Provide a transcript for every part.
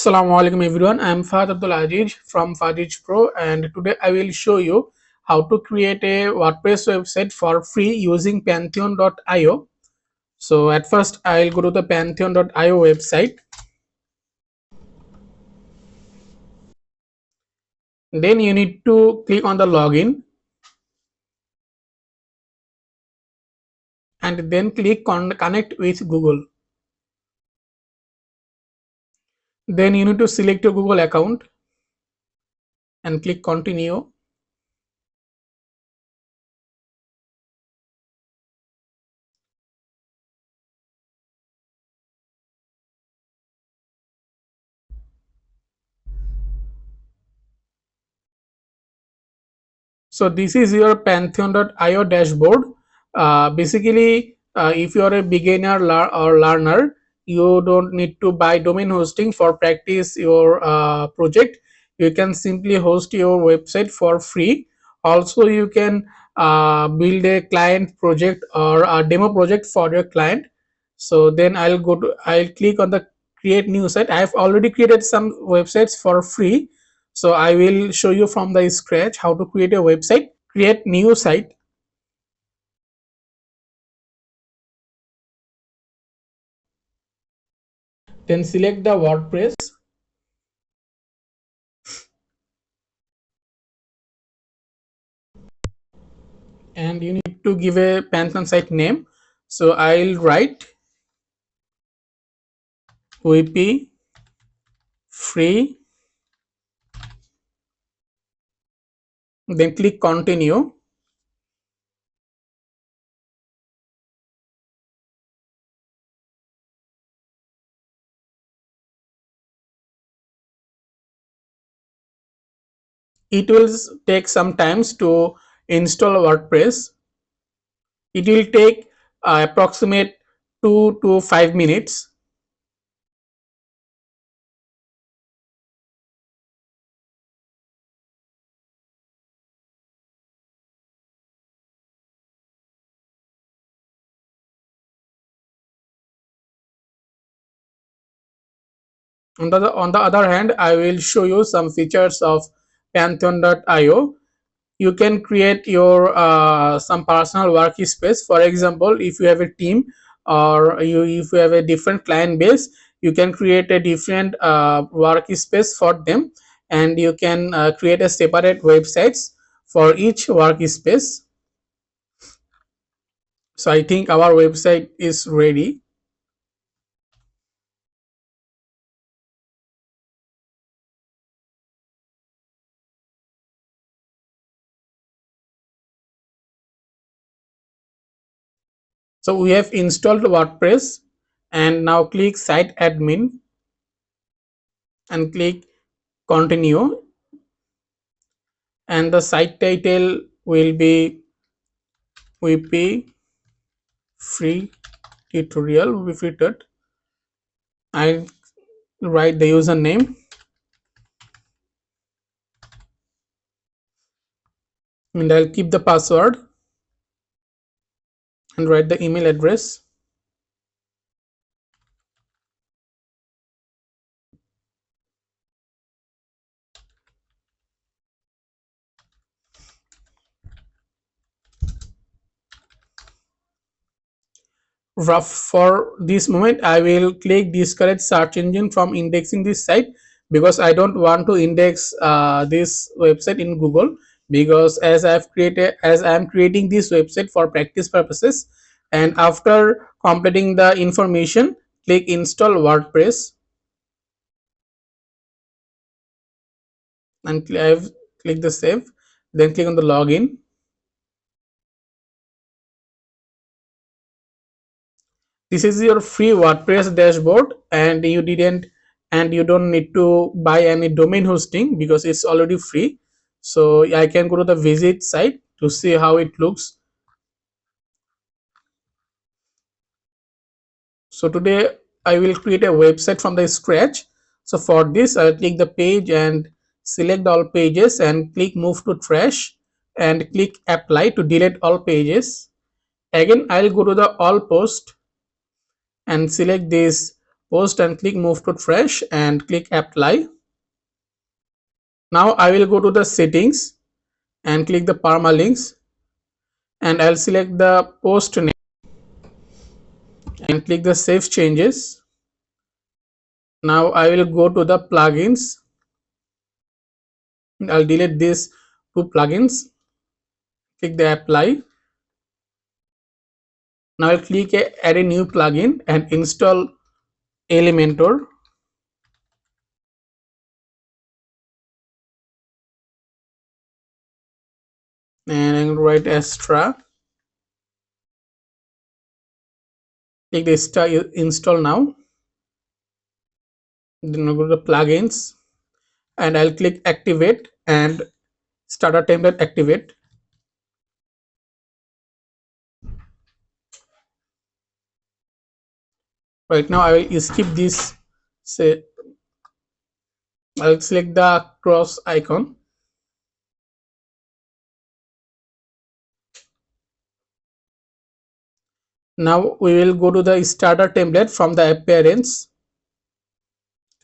Assalamualaikum everyone, I am Fahad Abdul Aziz from Fadiz Pro, and today I will show you how to create a WordPress website for free using Pantheon.io. So at first I'll go to the Pantheon.io website. Then you need to click on the login and then click on connect with Google. Then you need to select your Google account and click continue. So this is your Pantheon.io dashboard. Basically, if you are a beginner or learner, you don't need to buy domain hosting for practice your project. You can simply host your website for free. Also, you can build a client project or a demo project for your client. So then I'll click on the create new site. I have already created some websites for free. So I will show you from the scratch how to create a website. Create new site. Then select the WordPress. And you need to give a Pantheon site name. So I'll write WP free. Then click continue. It will take some times to install WordPress. It will take approximate 2 to 5 minutes. On the other hand, I will show you some features of Pantheon.io. You can create your some personal workspace. For example, if you have a team or if you have a different client base, you can create a different workspace for them, and you can create a separate websites for each workspace. So I think our website is ready. So we have installed WordPress, and now click site admin and click continue, and the site title will be WP free tutorial. Will be fitted. I'll write the username and I'll keep the password and write the email address. Rough for this moment, I will click discourage search engine from indexing this site, because I don't want to index this website in Google, because as I am creating this website for practice purposes. And after completing the information, click install WordPress and I've click the save. Then click on the login. This is your free WordPress dashboard, and you don't need to buy any domain hosting because it's already free. So I can go to the visit site to see how it looks. So today I will create a website from the scratch. So for this, I'll click the page and select all pages and click move to trash and click apply to delete all pages. Again, I'll go to the all post and select this post and click move to fresh and click apply. Now I will go to the settings and click the permalinks, and I'll select the post name and click the save changes. Now I will go to the plugins. I'll delete these two plugins, click the apply. Now I'll click add a new plugin and install Elementor. And I'm going to write extra. Click the install now. Then I'll go to the plugins and I'll click activate and starter template activate. Right now I will skip this. Say I'll select the cross icon. Now we will go to the starter template from the appearance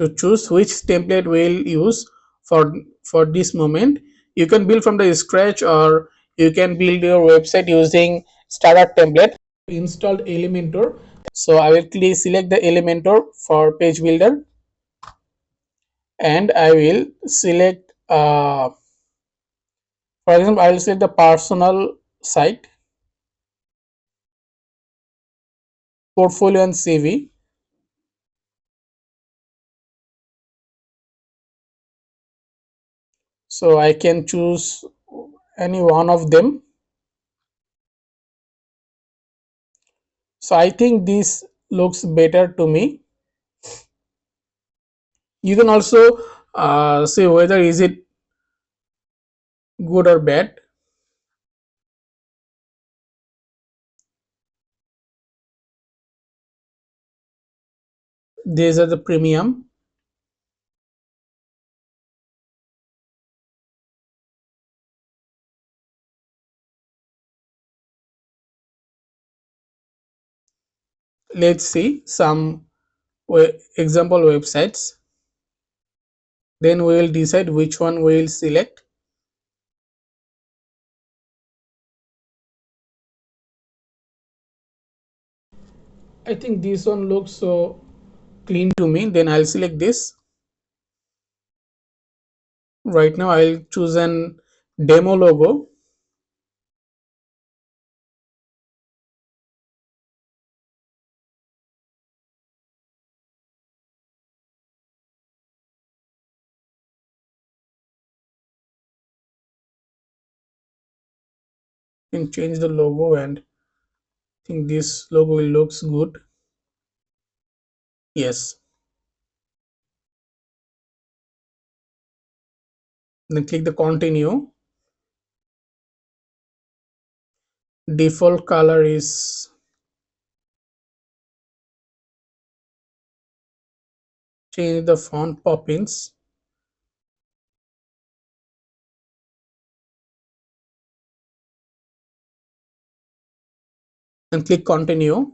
to choose which template we'll use for this moment. You can build from the scratch, or you can build your website using starter template. Installed Elementor, so I will select the Elementor for page builder, and I will select for example I will select the personal site, portfolio and CV. So I can choose any one of them. So I think this looks better to me. You can also say whether is it good or bad. These are the premium. Let's see some example websites, then we will decide which one we will select. I think this one looks so clean to me, then I'll select this. Right now I'll choose an demo logo. And change the logo, and I think this logo looks good. Yes. Then click the continue. Default color is change the font Poppins. And click continue.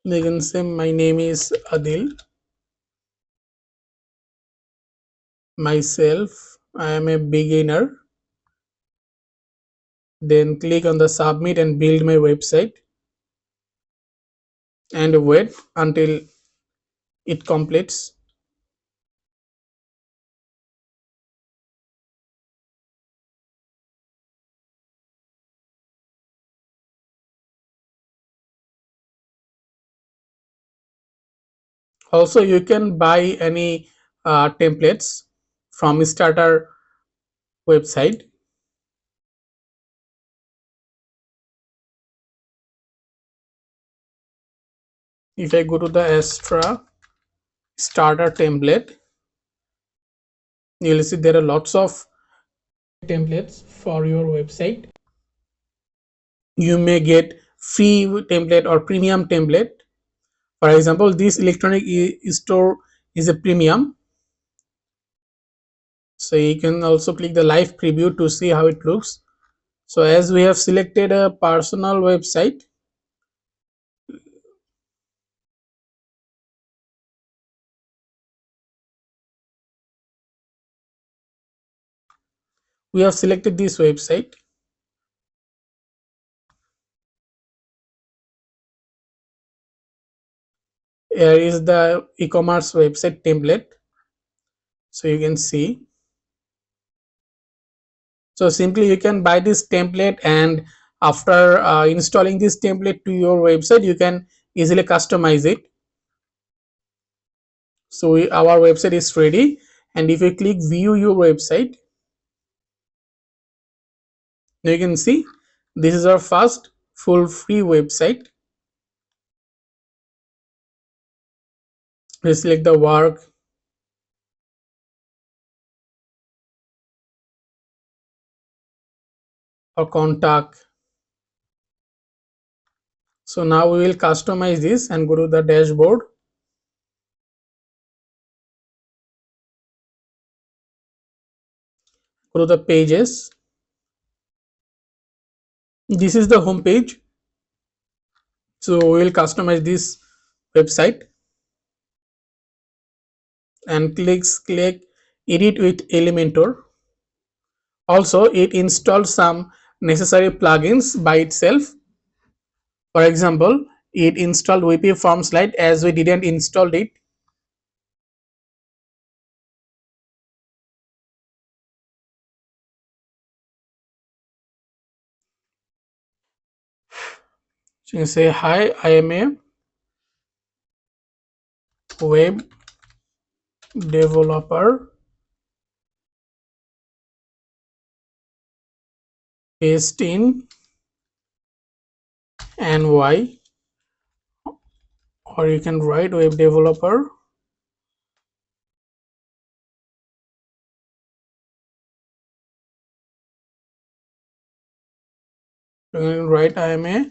You can say my name is Adil. Myself, I am a beginner. Then click on the submit and build my website, and wait until it completes. Also you can buy any templates from starter website. If I go to the extra starter template, you will see there are lots of templates for your website. You may get free template or premium template. For example, this electronic store is a premium, so you can also click the live preview to see how it looks. So as we have selected a personal website, we have selected this website. Here is the e-commerce website template. So you can see. So simply you can buy this template, and after installing this template to your website, you can easily customize it. So our website is ready, and if you click view your website, you can see this is our first full free website. We select the work or contact. So now we will customize this and go to the dashboard. Go to the pages. This is the home page. So we will customize this website and click edit with Elementor. Also, it installs some necessary plugins by itself. For example, it installed WP Form Slide as we didn't install it. So you say, hi, I am a web developer based in NY, or you can write web developer you can write I am a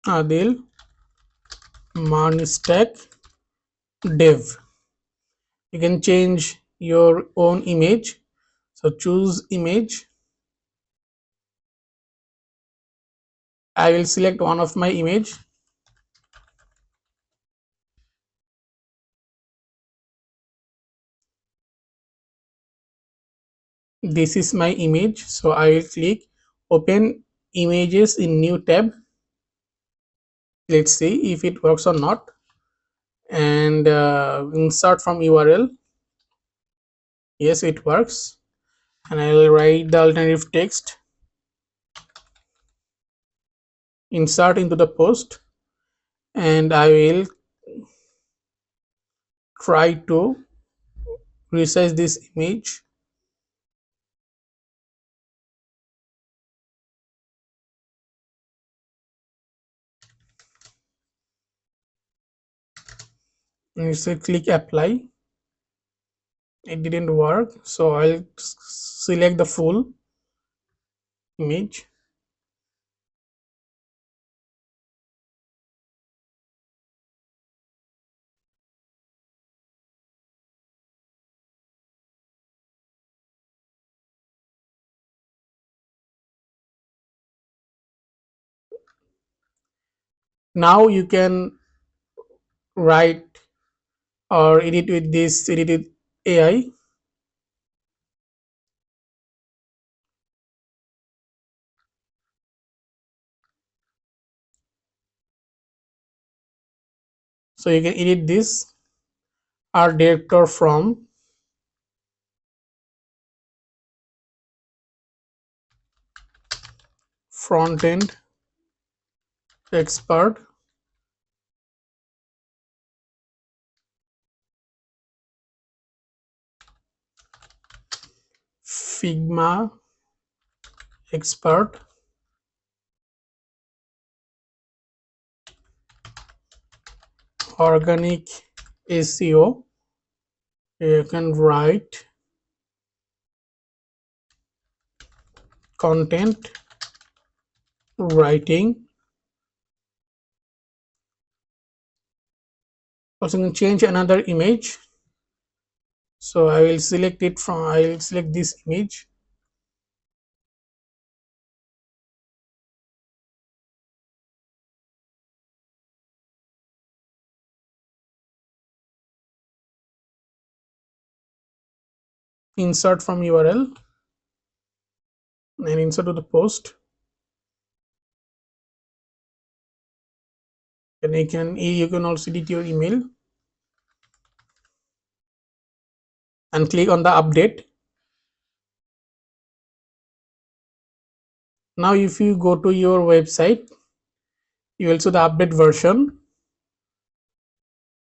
Adil Manstack dev. You can change your own image. So choose image. I will select one of my image. This is my image. So I will click open images in new tab. Let's see if it works or not. And insert from URL. Yes, it works. And I will write the alternative text. Insert into the post, and I will try to resize this image. And say click apply. It didn't work, so I'll select the full image. Now you can write or edit with this, edit with AI. So you can edit this art director from front end expert, Figma expert, organic SEO. You can write content writing. Also, you can change another image. So I will select it from. I will select this image. Insert from URL and insert to the post. And you can also edit your email and click on the update. Now if you go to your website, you will see the update version.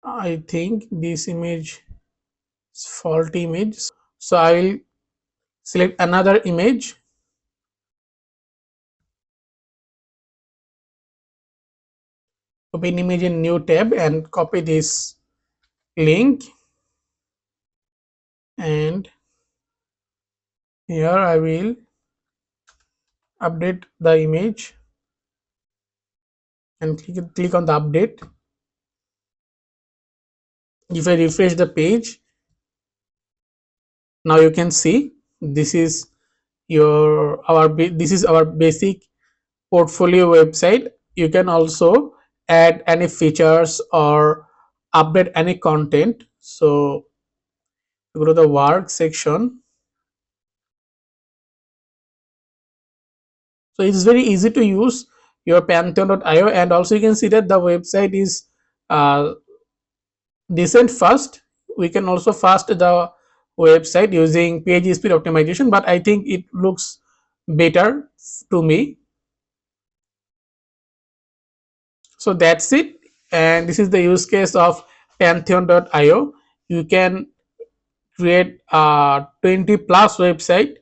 I think this image is faulty image, so I will select another image, open image in new tab and copy this link, and here I will update the image and click on the update. If I refresh the page, now you can see this is this is our basic portfolio website. You can also add any features or update any content. So go to the work section. So it's very easy to use your Pantheon.io, and also you can see that the website is uh, decent fast. We can also fast the website using page speed optimization, but I think it looks better to me. So that's it, and this is the use case of Pantheon.io. You can create a 20 plus website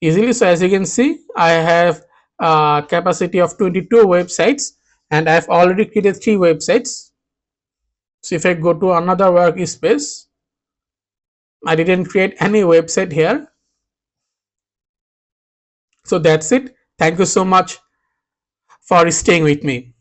easily. So as you can see, I have a capacity of 22 websites, and I have already created 3 websites. So if I go to another workspace, I didn't create any website here. So that's it. Thank you so much for staying with me.